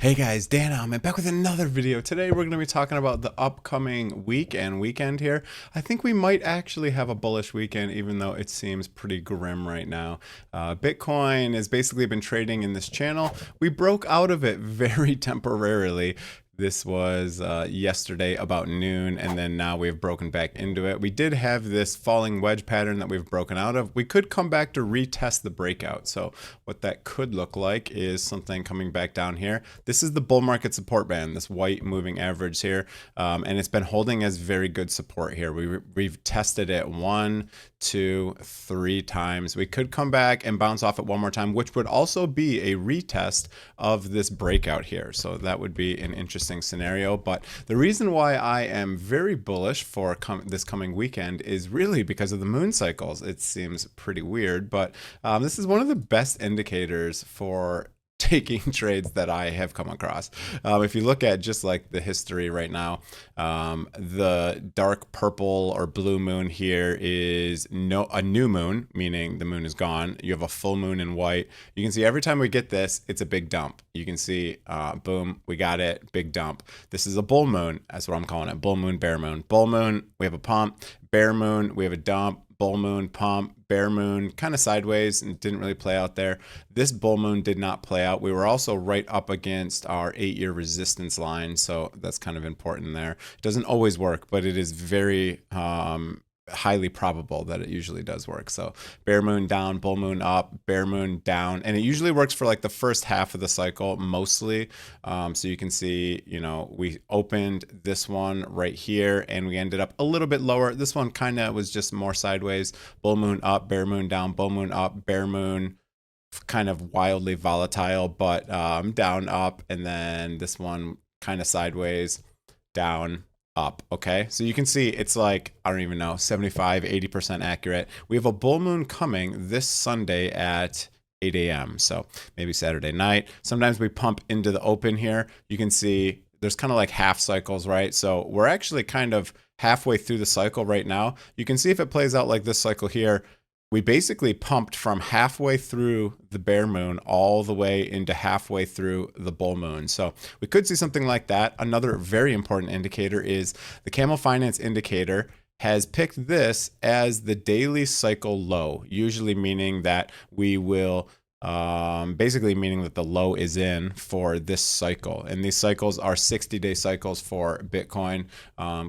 Hey guys, Dan Heilman back with another video. Today we're going to be talking about the upcoming week and weekend here. I think we might actually have a bullish weekend, even though it seems pretty grim right now. Bitcoin has basically been trading in this channel. We broke out of it very temporarily. This was yesterday about noon, and then now we've broken back into it. We did have this falling wedge pattern that we've broken out of. We could come back to retest the breakout. So what that could look like is something coming back down here. This is the bull market support band, this white moving average here, and it's been holding as very good support here. We've tested it 1, 2, 3 times. We could come back and bounce off it one more time, which would also be a retest of this breakout here. So that would be an interesting scenario. But the reason why I am very bullish for this coming weekend is really because of the moon cycles. It seems pretty weird, but this is one of the best indicators for taking trades that I have come across. If you look at just like the history right now, the dark purple or blue moon here is a new moon, meaning the moon is gone. You have a full moon in white. You can see every time we get this, it's a big dump. You can see, boom, we got it, big dump. This is a bull moon. That's what I'm calling it. Bull moon, bear moon. Bull moon, we have a pump. Bear moon, we have a dump. Bull moon, pump. Bear moon, kind of sideways and didn't really play out there. This bull moon did not play out. We were also right up against our 8-year resistance line, so that's kind of important there. It doesn't always work, but it is very highly probable that it usually does work. So bear moon down, bull moon up, bear moon down, and it usually works for like the first half of the cycle mostly. So you can see, you know, we opened this one right here and we ended up a little bit lower. This one kind of was just more sideways. Bull moon up, bear moon down, bull moon up, bear moon, kind of wildly volatile, but down, up, and then this one kind of sideways, down, up. Okay, so you can see it's like, I don't even know, 75-80% accurate. We have a bull moon coming this Sunday at 8 a.m. so maybe Saturday night. Sometimes we pump into the open here. You can see there's kind of like half cycles, right? So we're actually kind of halfway through the cycle right now. You can see if it plays out like this cycle here, we basically pumped from halfway through the bear moon all the way into halfway through the bull moon. So we could see something like that. Another very important indicator is the Camel Finance indicator has picked this as the daily cycle low, usually meaning that we will basically meaning that the low is in for this cycle, and these cycles are 60-day cycles for Bitcoin.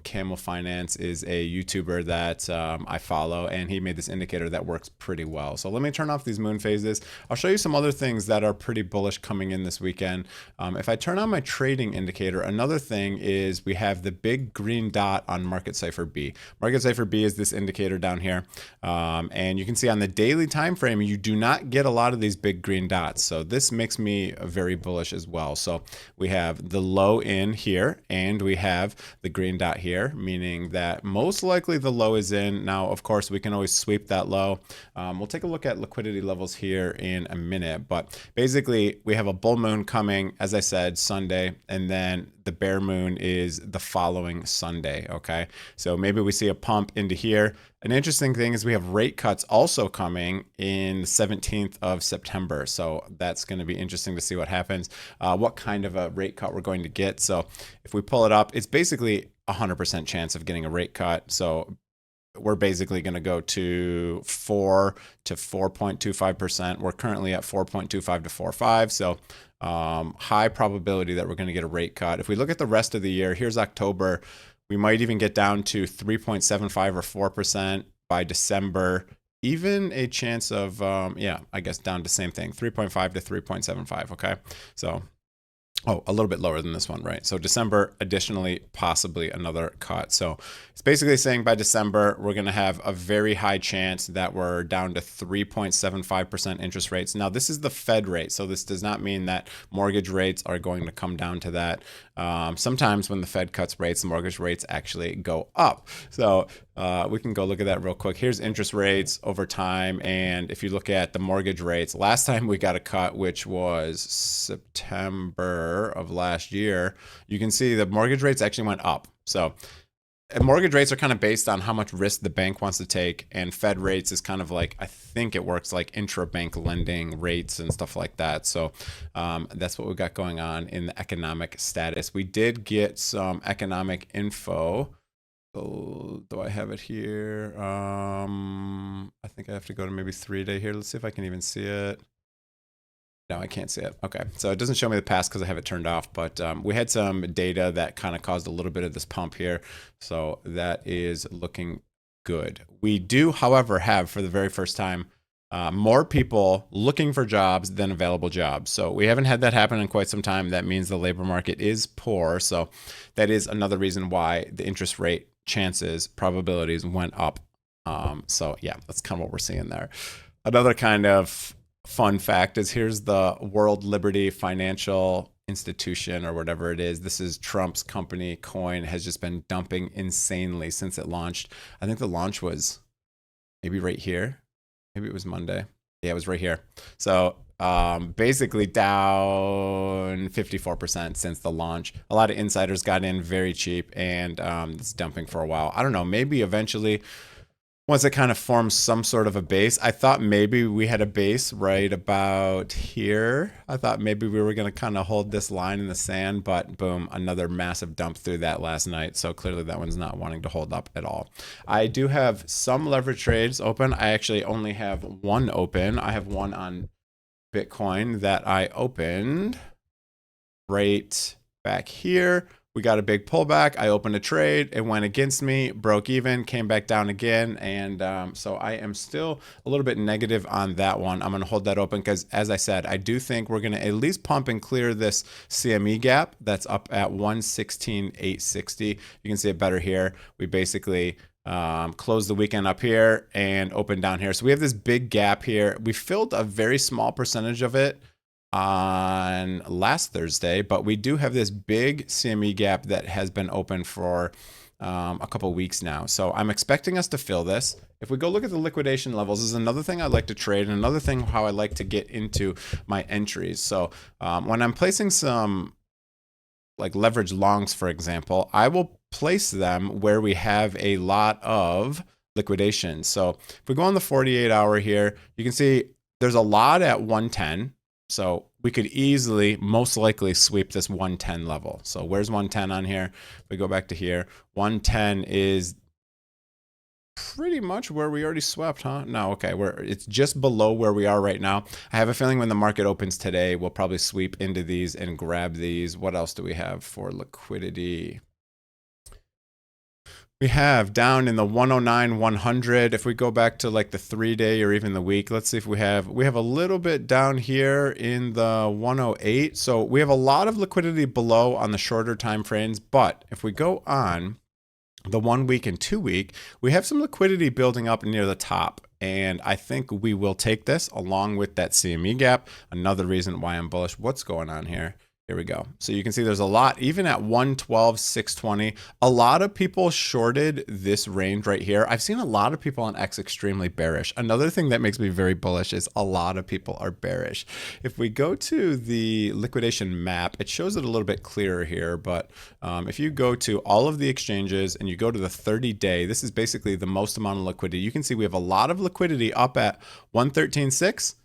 Camel Finance is a YouTuber that I follow, and he made this indicator that works pretty well. So let me turn off these moon phases. I'll show you some other things that are pretty bullish coming in this weekend. If I turn on my trading indicator, another thing is we have the big green dot on Market Cipher B. Market Cipher B is this indicator down here, and you can see on the daily time frame you do not get a lot of these big green dots. So this makes me very bullish as well. So we have the low in here and we have the green dot here, meaning that most likely the low is in. Now, of course, we can always sweep that low. We'll take a look at liquidity levels here in a minute, but basically we have a bull moon coming, as I said, Sunday, and then the bear moon is the following Sunday. Okay, so maybe we see a pump into here. An interesting thing is we have rate cuts also coming in the 17th of September. So that's going to be interesting to see what happens, what kind of a rate cut we're going to get. So if we pull it up, it's basically 100% chance of getting a rate cut. So we're basically going to go to 4 to 4.25%. We're currently at 4.25 to 4.5. So high probability that we're going to get a rate cut. If we look at the rest of the year, here's October. We might even get down to 3.75 or 4% by December. Even a chance of, yeah, I guess down to same thing, 3.5 to 3.75. Okay, so a little bit lower than this one, right? So December, additionally, possibly another cut. So it's basically saying by December, we're going to have a very high chance that we're down to 3.75% interest rates. Now, this is the Fed rate, so this does not mean that mortgage rates are going to come down to that. Sometimes when the Fed cuts rates, the mortgage rates actually go up. So we can go look at that real quick. Here's interest rates over time. And if you look at the mortgage rates, last time we got a cut, which was September of last year, you can see the mortgage rates actually went up. So mortgage rates are kind of based on how much risk the bank wants to take, and Fed rates is kind of like, I think it works like intra-bank lending rates and stuff like that. So that's what we got going on in the economic status. We did get some economic info. So do I have it here? I think I have to go to maybe 3-day here. Let's see if I can even see it. No, I can't see it. Okay, so it doesn't show me the past because I have it turned off, but we had some data that kind of caused a little bit of this pump here. So that is looking good. We do, however, have for the very first time, more people looking for jobs than available jobs. So we haven't had that happen in quite some time. That means the labor market is poor. So that is another reason why the interest rate probabilities went up. So yeah, that's kind of what we're seeing there. Another kind of fun fact is here's the World Liberty Financial Institution or whatever it is. This is Trump's company. Coin has just been dumping insanely since it launched. I think the launch was maybe right here. Maybe it was Monday. Yeah, it was right here. So basically down 54% since the launch. A lot of insiders got in very cheap, and it's dumping for a while. I don't know, maybe eventually once it kind of forms some sort of a base. I thought maybe we had a base right about here. I thought maybe we were going to kind of hold this line in the sand, but boom, another massive dump through that last night. So clearly that one's not wanting to hold up at all. I do have some leverage trades open. I actually only have one open. I have one on Bitcoin that I opened right back here. We got a big pullback. I opened a trade. It went against me, broke even, came back down again. And so I am still a little bit negative on that one. I'm going to hold that open because, as I said, I do think we're going to at least pump and clear this CME gap that's up at 116,860. You can see it better here. We basically closed the weekend up here and opened down here. So we have this big gap here. We filled a very small percentage of it on last Thursday, but we do have this big CME gap that has been open for a couple weeks now. So I'm expecting us to fill this. If we go look at the liquidation levels, this is another thing I like to trade, and another thing how I like to get into my entries. So when I'm placing some like leverage longs, for example, I will place them where we have a lot of liquidation. So if we go on the 48-hour here, you can see there's a lot at 110. So we could easily, most likely, sweep this 110 level. So where's 110 on here? If we go back to here, 110 is pretty much where we already swept, huh? No, okay, it's just below where we are right now. I have a feeling when the market opens today, we'll probably sweep into these and grab these. What else do we have for liquidity? We have down in the 109, 100. If we go back to like the 3-day or even the week, let's see if we have a little bit down here in the 108. So we have a lot of liquidity below on the shorter time frames. But if we go on the 1 week and 2 week, we have some liquidity building up near the top. And I think we will take this along with that CME gap. Another reason why I'm bullish. What's going on here? Here we go. So you can see there's a lot, even at 112, 620, a lot of people shorted this range right here. I've seen a lot of people on X extremely bearish. Another thing that makes me very bullish is a lot of people are bearish. If we go to the liquidation map, it shows it a little bit clearer here, but if you go to all of the exchanges and you go to the 30-day, this is basically the most amount of liquidity. You can see we have a lot of liquidity up at 113.6.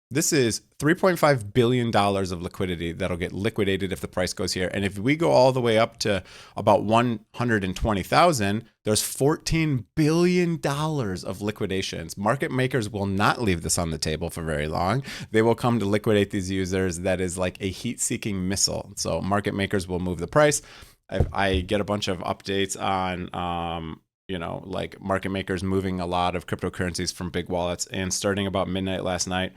This is $3.5 billion of liquidity that'll get liquidated if the price goes here. And if we go all the way up to about 120,000, there's $14 billion of liquidations. Market makers will not leave this on the table for very long. They will come to liquidate these users. That is like a heat-seeking missile. So market makers will move the price. I get a bunch of updates on like market makers moving a lot of cryptocurrencies from big wallets. And starting about midnight last night,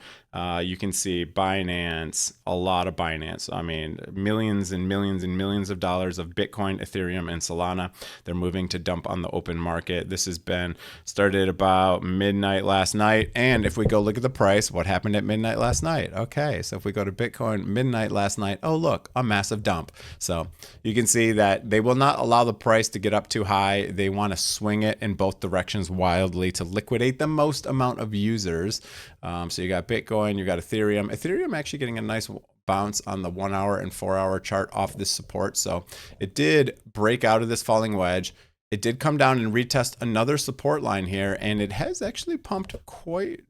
you can see Binance, a lot of Binance. I mean, millions and millions and millions of dollars of Bitcoin, Ethereum, and Solana. They're moving to dump on the open market. This has been started about midnight last night. And if we go look at the price, what happened at midnight last night? Okay, so if we go to Bitcoin midnight last night, oh, look, a massive dump. So you can see that they will not allow the price to get up too high. They want to swing it in both directions wildly to liquidate the most amount of users. So you got Bitcoin, you got Ethereum. Ethereum actually getting a nice bounce on the 1 hour and 4 hour chart off this support. So it did break out of this falling wedge. it did come down and retest another support line here, and it has actually pumped quite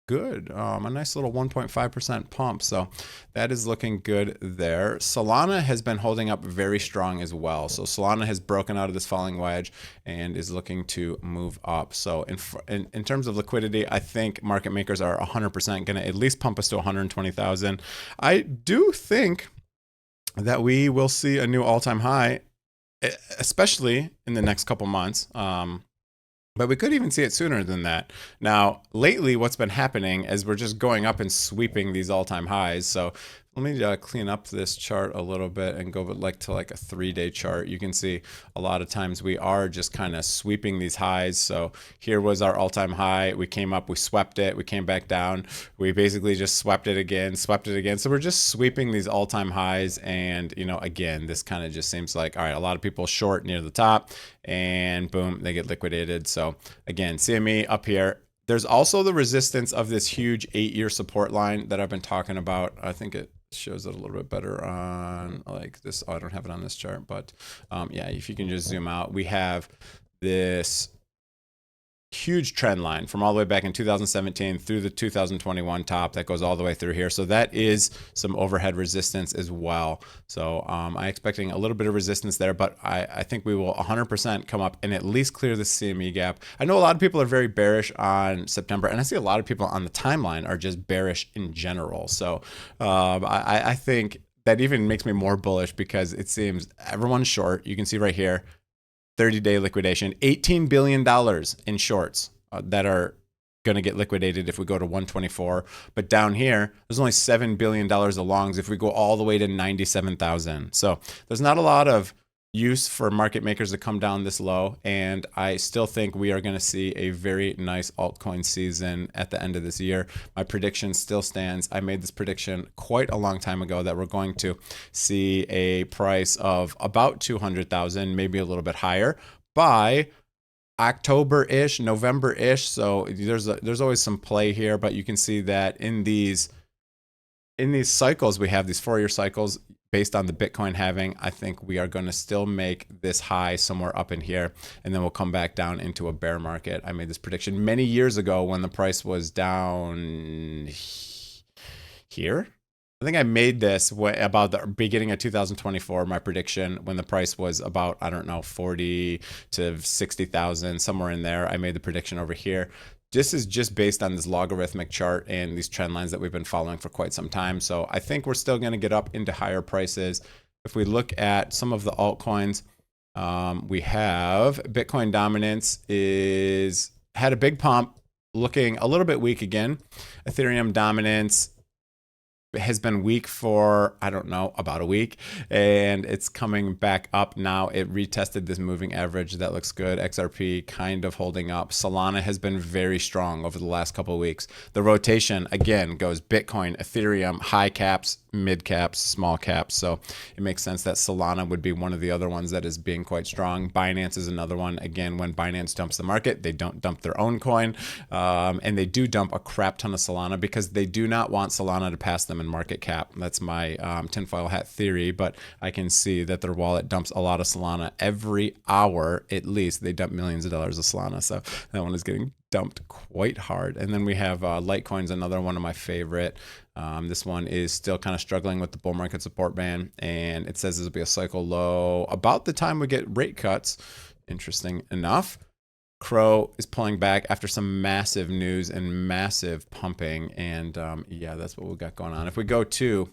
good. A nice little 1.5% pump. So that is looking good there. Solana has been holding up very strong as well. So Solana has broken out of this falling wedge and is looking to move up. So in terms of liquidity, I think market makers are 100% going to at least pump us to 120,000. I do think that we will see a new all-time high, especially in the next couple months. But we could even see it sooner than that. Now, lately, what's been happening is we're just going up and sweeping these all-time highs. So let me clean up this chart a little bit and go to like a 3-day chart. You can see a lot of times we are just kind of sweeping these highs. So here was our all-time high. We came up, we swept it, we came back down. We basically just swept it again. So we're just sweeping these all-time highs. And, you know, again, this kind of just seems like, all right, a lot of people short near the top and boom, they get liquidated. So again, CME up here. There's also the resistance of this huge 8-year support line that I've been talking about. I think it shows it a little bit better on like this. Oh, I don't have it on this chart, but yeah, if you can just zoom out, we have this huge trend line from all the way back in 2017 through the 2021 top that goes all the way through here. So that is some overhead resistance as well. So I'm expecting a little bit of resistance there, but I think we will 100% come up and at least clear the CME gap. I know a lot of people are very bearish on September, and I see a lot of people on the timeline are just bearish in general. So I think that even makes me more bullish because it seems everyone's short. You can see right here, 30-day liquidation, $18 billion in shorts that are going to get liquidated if we go to 124. But down here, there's only $7 billion of longs if we go all the way to 97,000. So there's not a lot of use for market makers to come down this low. And I still think we are going to see a very nice altcoin season at the end of this year. My prediction still stands. I made this prediction quite a long time ago that we're going to see a price of about 200,000, maybe a little bit higher by October-ish, November-ish. So there's always some play here, but you can see that in these cycles, we have these 4-year cycles based on the Bitcoin halving. I think we are going to still make this high somewhere up in here, and then we'll come back down into a bear market. I made this prediction many years ago when the price was down here. I think I made this about the beginning of 2024, my prediction, when the price was about, I don't know, 40 to 60,000, somewhere in there. I made the prediction over here. This is just based on this logarithmic chart and these trend lines that we've been following for quite some time. So I think we're still going to get up into higher prices. If we look at some of the altcoins, we have Bitcoin dominance had a big pump, looking a little bit weak again. Ethereum dominance has been weak for, I don't know, about a week, and it's coming back up now. It retested this moving average. That looks good. XRP kind of holding up. Solana has been very strong over the last couple of weeks. The rotation, again, goes Bitcoin, Ethereum, high caps, mid caps, small caps. So it makes sense that Solana would be one of the other ones that is being quite strong. Binance is another one. Again, when Binance dumps the market, they don't dump their own coin, and they do dump a crap ton of Solana because they do not want Solana to pass them in market cap. That's my tinfoil hat theory, but I can see that their wallet dumps a lot of Solana every hour. At least they dump millions of dollars of Solana. So that one is getting dumped quite hard. And then we have Litecoin's another one of my favorite. This one is still kind of struggling with the bull market support band, and it says this will be a cycle low about the time we get rate cuts. Interesting enough. Crow is pulling back after some massive news and massive pumping, and yeah, that's what we got going on. If we go to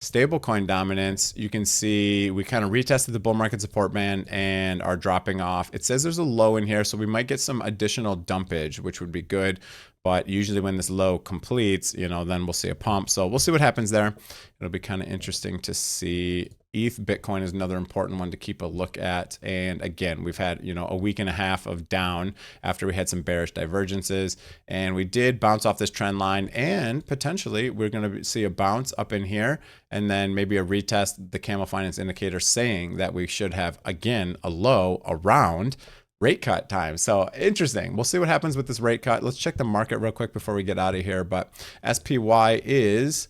stablecoin dominance, you can see we kind of retested the bull market support band and are dropping off. It says there's a low in here, so we might get some additional dumpage, which would be good. But usually when this low completes, you know, then we'll see a pump. So we'll see what happens there. It'll be kind of interesting to see. ETH Bitcoin is another important one to keep a look at. And again, we've had, you know, a week and a half of down after we had some bearish divergences. And we did bounce off this trend line, and potentially we're going to see a bounce up in here and then maybe a retest the Camel Finance indicator saying that we should have, again, a low around rate cut time. So interesting. We'll see what happens with this rate cut. Let's check the market real quick before we get out of here. But SPY is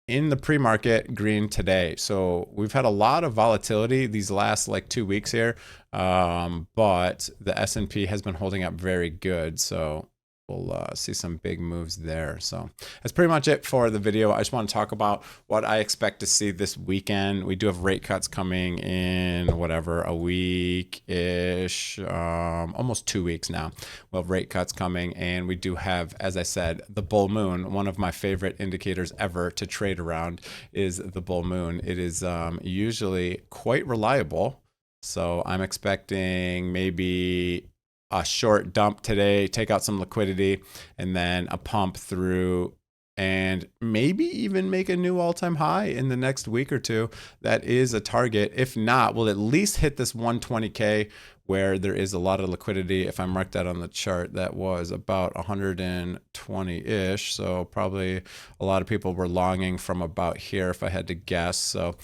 in the pre-market, green today. So we've had a lot of volatility these last like 2 weeks here, but the S&P has been holding up very good. So we'll see some big moves there. So that's pretty much it for the video. I just want to talk about what I expect to see this weekend. We do have rate cuts coming in whatever, a week-ish, almost 2 weeks now. We'll have rate cuts coming, and we do have, as I said, the bull moon. One of my favorite indicators ever to trade around is the bull moon. It is usually quite reliable. So I'm expecting maybe a short dump today, take out some liquidity, and then a pump through, and maybe even make a new all-time high in the next week or two. That is a target. If not, we'll at least hit this 120K where there is a lot of liquidity. If I mark that on the chart, that was about 120-ish. So probably a lot of people were longing from about here if I had to guess. So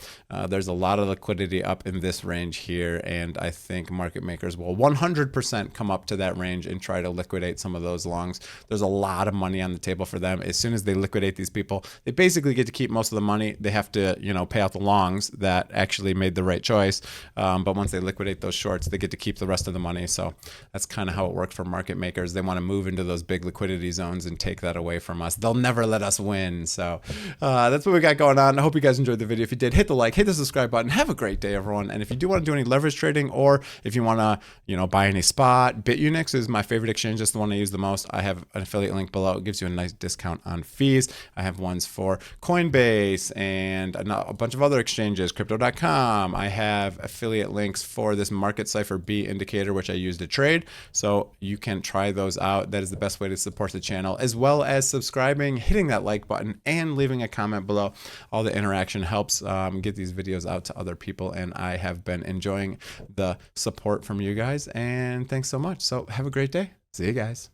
there's a lot of liquidity up in this range here. And I think market makers will 100% come up to that range and try to liquidate some of those longs. There's a lot of money on the table for them. As soon as they liquidate these people, they basically get to keep most of the money. They have to, pay out the longs that actually made the right choice. But once they liquidate those shorts, they get to keep the rest of the money. So that's kind of how it worked for market makers. They want to move into those big liquidity zones and take that away from us. They'll never let us win. So that's what we got going on. I hope you guys enjoyed the video. If you did, hit the like, hit the subscribe button. Have a great day, everyone. And if you do want to do any leverage trading, or if you want to, buy any spot, Bitunix is my favorite exchange. It's the one I use the most. I have an affiliate link below. It gives you a nice discount on fees. I have ones for Coinbase and a bunch of other exchanges, crypto.com. I have affiliate links for this market cipher B indicator, which I use to trade. So you can try those out. That is the best way to support the channel, as well as subscribing, hitting that like button, and leaving a comment below. All the interaction helps get these videos out to other people, and I have been enjoying the support from you guys, and thanks so much. So have a great day. See you guys.